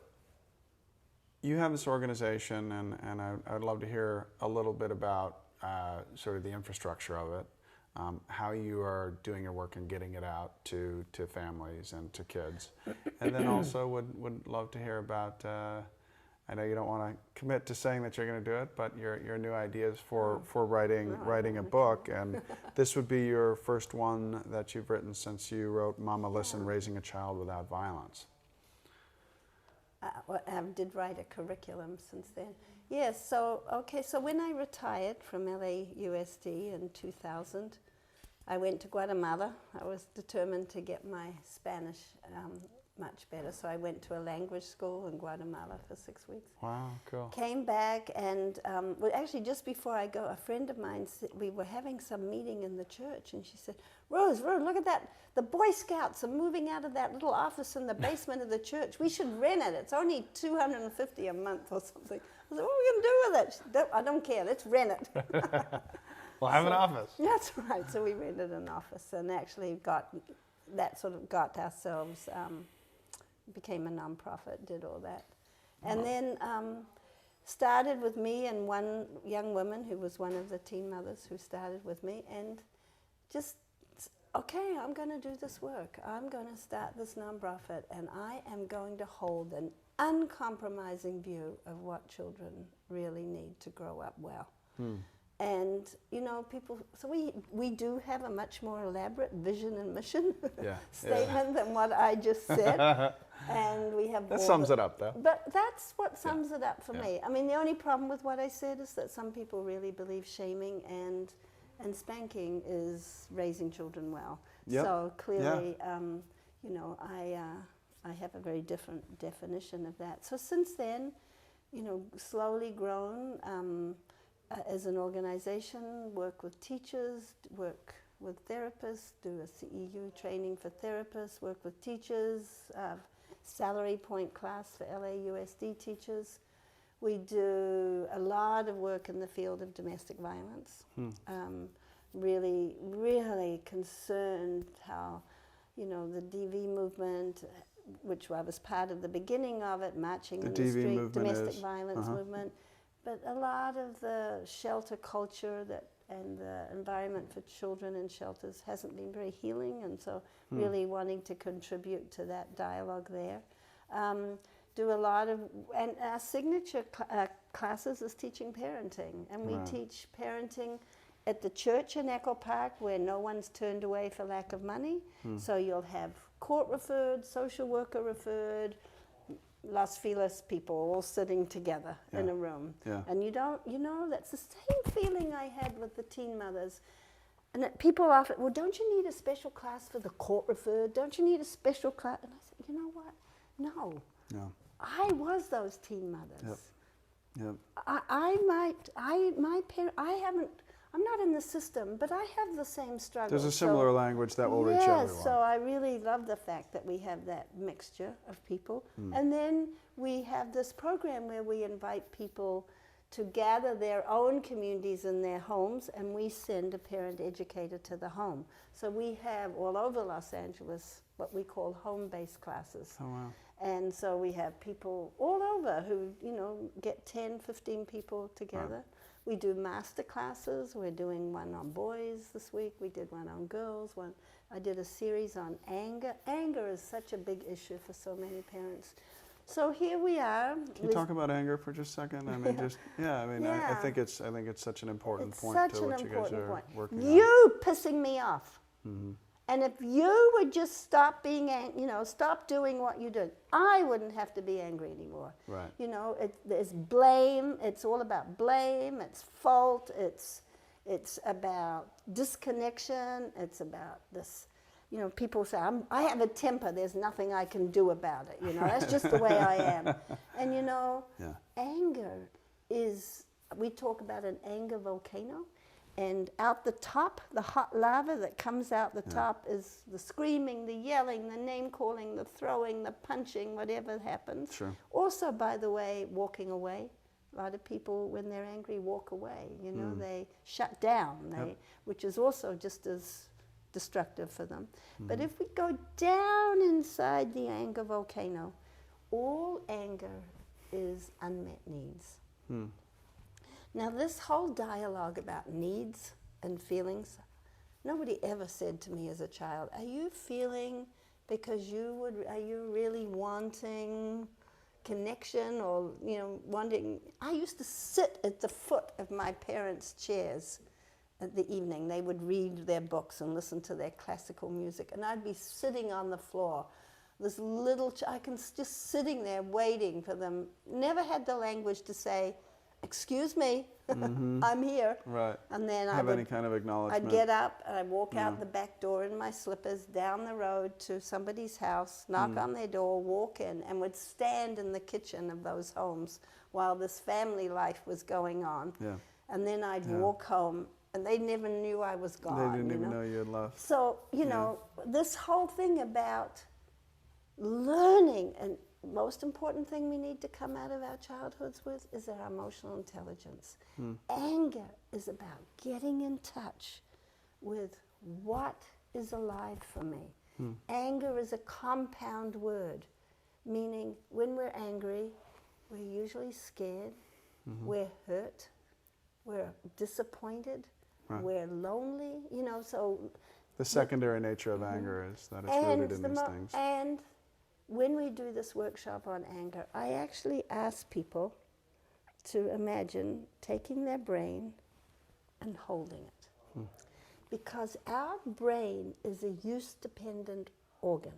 you have this organization, and I'd love to hear a little bit about sort of the infrastructure of it. How you are doing your work and getting it out to families and to kids. And then also would love to hear about, I know you don't want to commit to saying that you're going to do it, but your new ideas for writing a book. And this would be your first one that you've written since you wrote Mama Listen, Raising a Child Without Violence. I did write a curriculum since then. Yes, so when I retired from LAUSD in 2000, I went to Guatemala. I was determined to get my Spanish much better, so I went to a language school in Guatemala for 6 weeks. Wow, cool. Came back, and well, actually just before I go, a friend of mine said, we were having some meeting in the church, and she said, Rose, look at that. The Boy Scouts are moving out of that little office in the basement of the church. We should rent it. It's only $250 a month or something. I said, what are we going to do with it? I don't care. Let's rent it. We'll have an office. That's right. So we rented an office and actually got ourselves, became a nonprofit, did all that. And then started with me and one young woman who was one of the teen mothers who started with me, and just, okay, I'm going to do this work. I'm going to start this nonprofit, and I am going to hold an uncompromising view of what children really need to grow up well. And, you know, people, so we do have a much more elaborate vision and mission statement than what I just said. And we have... That sums it up, though. But that's what sums it up for me. I mean, the only problem with what I said is that some people really believe shaming and spanking is raising children well. So clearly, you know, I have a very different definition of that. So since then, you know, slowly grown as an organization, work with teachers, work with therapists, do a CEU training for therapists, work with teachers, salary point class for LAUSD teachers. We do a lot of work in the field of domestic violence. Really, really concerned how, you know, the DV movement, which I was part of the beginning of it, marching in the street, domestic violence movement, but a lot of the shelter culture and the environment for children in shelters hasn't been very healing, and so really wanting to contribute to that dialogue there. Do a lot of, and our signature classes is teaching parenting, and we teach parenting at the church in Echo Park, where no one's turned away for lack of money. So you'll have court referred, social worker referred, Los Feliz people all sitting together in a room. And you know, that's the same feeling I had with the teen mothers. And that people often, well, don't you need a special class for the court referred? Don't you need a special class? And I said, you know what? No. I was those teen mothers. Yep. I'm not in the system, but I have the same struggle. There's a similar language that will reach everyone. Yes, so I really love the fact that we have that mixture of people. And then we have this program where we invite people to gather their own communities in their homes, and we send a parent educator to the home. So we have all over Los Angeles what we call home-based classes. Oh, wow. And so we have people all over who, get 10, 15 people together. Right. We do master classes. We're doing one on boys this week. We did one on girls. I did a series on anger. Anger is such a big issue for so many parents. So here we are. Can you talk about anger for just a second? I mean, I think it's such an important point to what you guys are working on. You pissing me off. Mm-hmm. And if you would just stop being, stop doing what you did, I wouldn't have to be angry anymore. Right. There's blame. It's all about blame. It's fault. It's about disconnection. It's about this. People say, I have a temper. There's nothing I can do about it. That's just the way I am. And anger is. We talk about an anger volcano. And out the top, the hot lava that comes out the top is the screaming, the yelling, the name-calling, the throwing, the punching, whatever happens. Sure. Also, by the way, walking away. A lot of people, when they're angry, walk away. They shut down, which is also just as destructive for them. But if we go down inside the anger volcano, all anger is unmet needs. Now, this whole dialogue about needs and feelings, nobody ever said to me as a child, are you feeling because are you really wanting connection or, wanting? I used to sit at the foot of my parents' chairs at the evening. They would read their books and listen to their classical music, and I'd be sitting on the floor. This little, I can just sitting there waiting for them. Never had the language to say, excuse me, I'm here. Right. And then have any kind of acknowledgement. I'd get up and I'd walk out the back door in my slippers down the road to somebody's house, knock on their door, walk in, and would stand in the kitchen of those homes while this family life was going on. Yeah. And then I'd walk home, and they never knew I was gone. They didn't even know you had left. So, this whole thing about learning, and most important thing we need to come out of our childhoods with is our emotional intelligence. Anger is about getting in touch with what is alive for me. Anger is a compound word, meaning when we're angry, we're usually scared, we're hurt, we're disappointed, we're lonely, so... The secondary nature of anger is that it's rooted in these things. And when we do this workshop on anger, I actually ask people to imagine taking their brain and holding it. Because our brain is a use-dependent organ.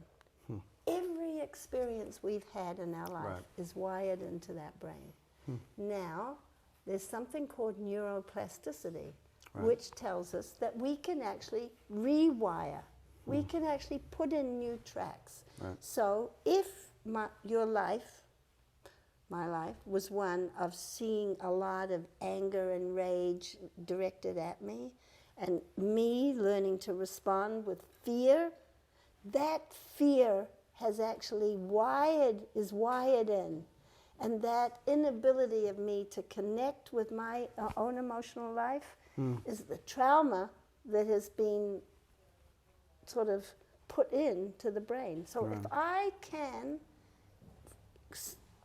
Every experience we've had in our life is wired into that brain. Now, there's something called neuroplasticity, which tells us that we can actually rewire. We can actually put in new tracks. So if my life was one of seeing a lot of anger and rage directed at me, and me learning to respond with fear, that fear has actually is wired in. And that inability of me to connect with my own emotional life is the trauma that has been sort of put into the brain. So if I can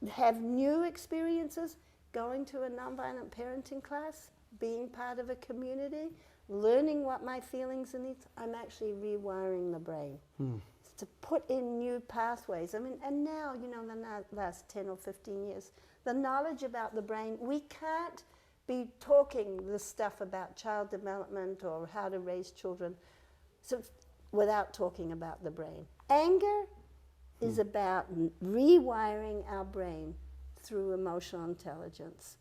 have new experiences, going to a nonviolent parenting class, being part of a community, learning what my feelings and needs, I'm actually rewiring the brain to put in new pathways. I mean, and now, the last 10 or 15 years, the knowledge about the brain, we can't be talking this stuff about child development or how to raise children without talking about the brain. Anger is about rewiring our brain through emotional intelligence.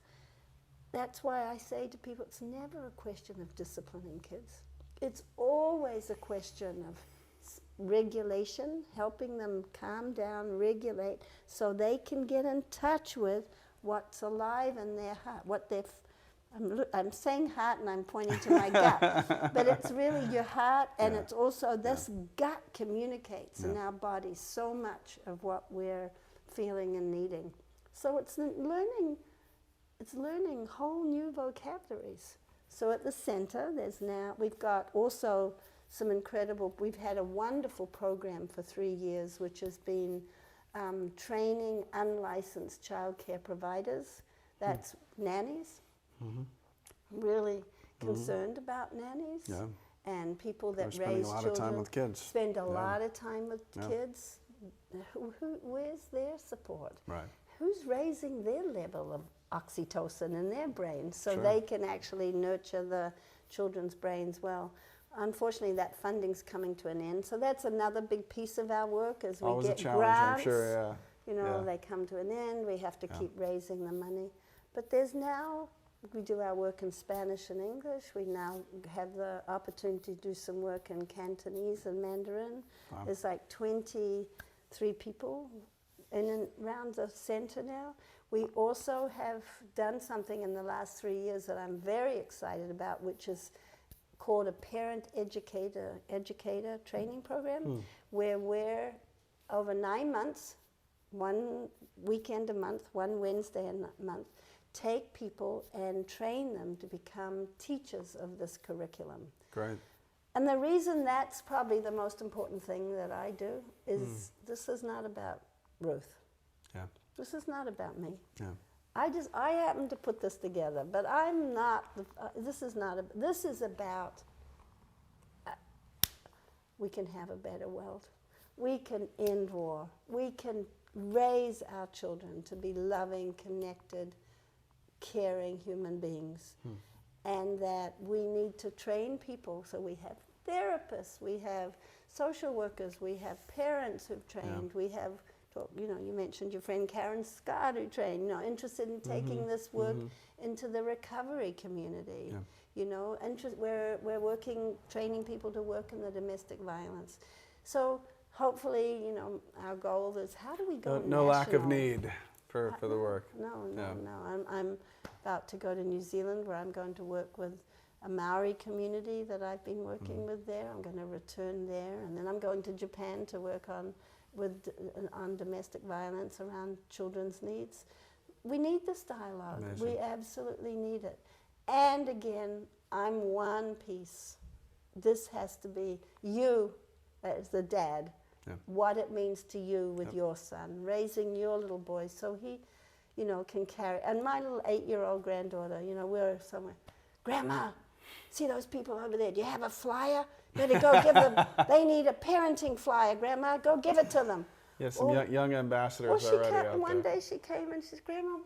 That's why I say to people, it's never a question of disciplining kids. It's always a question of regulation, helping them calm down, regulate, so they can get in touch with what's alive in their heart, what they're I'm saying heart and I'm pointing to my gut, but it's really your heart, and it's also this gut communicates in our body so much of what we're feeling and needing. So it's learning whole new vocabularies. So at the center, we've got also some incredible, we've had a wonderful program for 3 years, which has been training unlicensed childcare providers. That's nannies. Really concerned about nannies and people that raise children. Spend a lot of time with kids. Spend a lot of time with kids. Where's their support? Right. Who's raising their level of oxytocin in their brain so they can actually nurture the children's brains well? Unfortunately, that funding's coming to an end. So that's another big piece of our work as we always get a challenge, grants. I'm sure, You know, they come to an end. We have to keep raising the money. But there's now, we do our work in Spanish and English. We now have the opportunity to do some work in Cantonese and Mandarin. Wow. There's like 23 people in and around the center now. We also have done something in the last 3 years that I'm very excited about, which is called a parent educator training program, where we're over 9 months, 1 weekend a month, 1 Wednesday a month, take people and train them to become teachers of this curriculum. Great. And the reason that's probably the most important thing that I do is this is not about Ruth. Yeah. This is not about me. Yeah. I happen to put this together, but I'm not, this is about, we can have a better world. We can end war. We can raise our children to be loving, connected, caring human beings. And that we need to train people. So we have therapists, we have social workers, we have parents who've trained, we have, you know, you mentioned your friend Karen Scott who trained, you know, interested in taking this work into the recovery community. You know, we're working, training people to work in the domestic violence. So hopefully, you know, our goal is how do we go no lack of need for the work. No. I'm about to go to New Zealand, where I'm going to work with a Maori community that I've been working with there. I'm going to return there, and then I'm going to Japan to work on domestic violence around children's needs. We need this dialogue. Amazing. We absolutely need it. And again, I'm one piece. This has to be you as the dad. What it means to you with your son, raising your little boy so he, you know, can carry. And my little 8-year-old granddaughter, you know, we're somewhere, Grandma, see those people over there? Do you have a flyer? Better go give them, they need a parenting flyer, Grandma, go give it to them. Yes, some young ambassadors already out there. One day she came and she said, Grandma,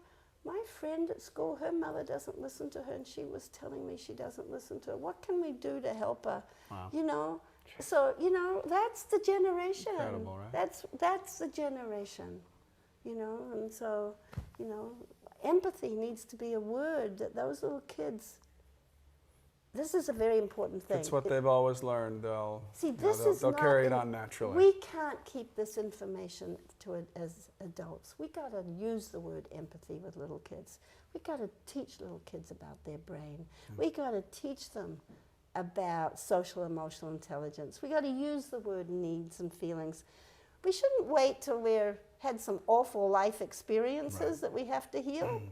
my friend at school, her mother doesn't listen to her, and she was telling me she doesn't listen to her. What can we do to help her? Wow. You know? So, you know, that's the generation. Incredible, right? That's the generation, you know, and so, you know, empathy needs to be a word that those little kids, this is a very important thing. It's what they've always learned. They'll carry it on naturally. We can't keep this information to it as adults. We got to use the word empathy with little kids. We got to teach little kids about their brain. We got to teach them about social emotional intelligence. We got to use the word needs and feelings. We shouldn't wait till we've had some awful life experiences that we have to heal.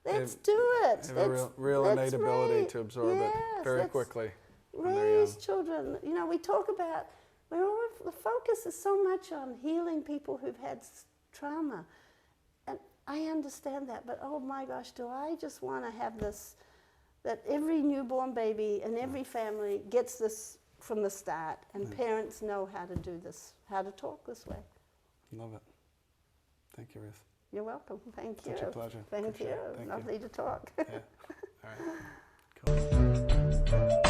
Let's do it. They have a real innate ability to absorb it very quickly. Raise children. You know, we talk about, the focus is so much on healing people who've had trauma. And I understand that, but oh my gosh, do I just want to have this, that every newborn baby in every family gets this from the start, and parents know how to do this, how to talk this way. Love it. Thank you, Ruth. You're welcome. Thank you. Such a pleasure. Thank you. Thank Lovely you. to talk. Yeah. All right. Cool.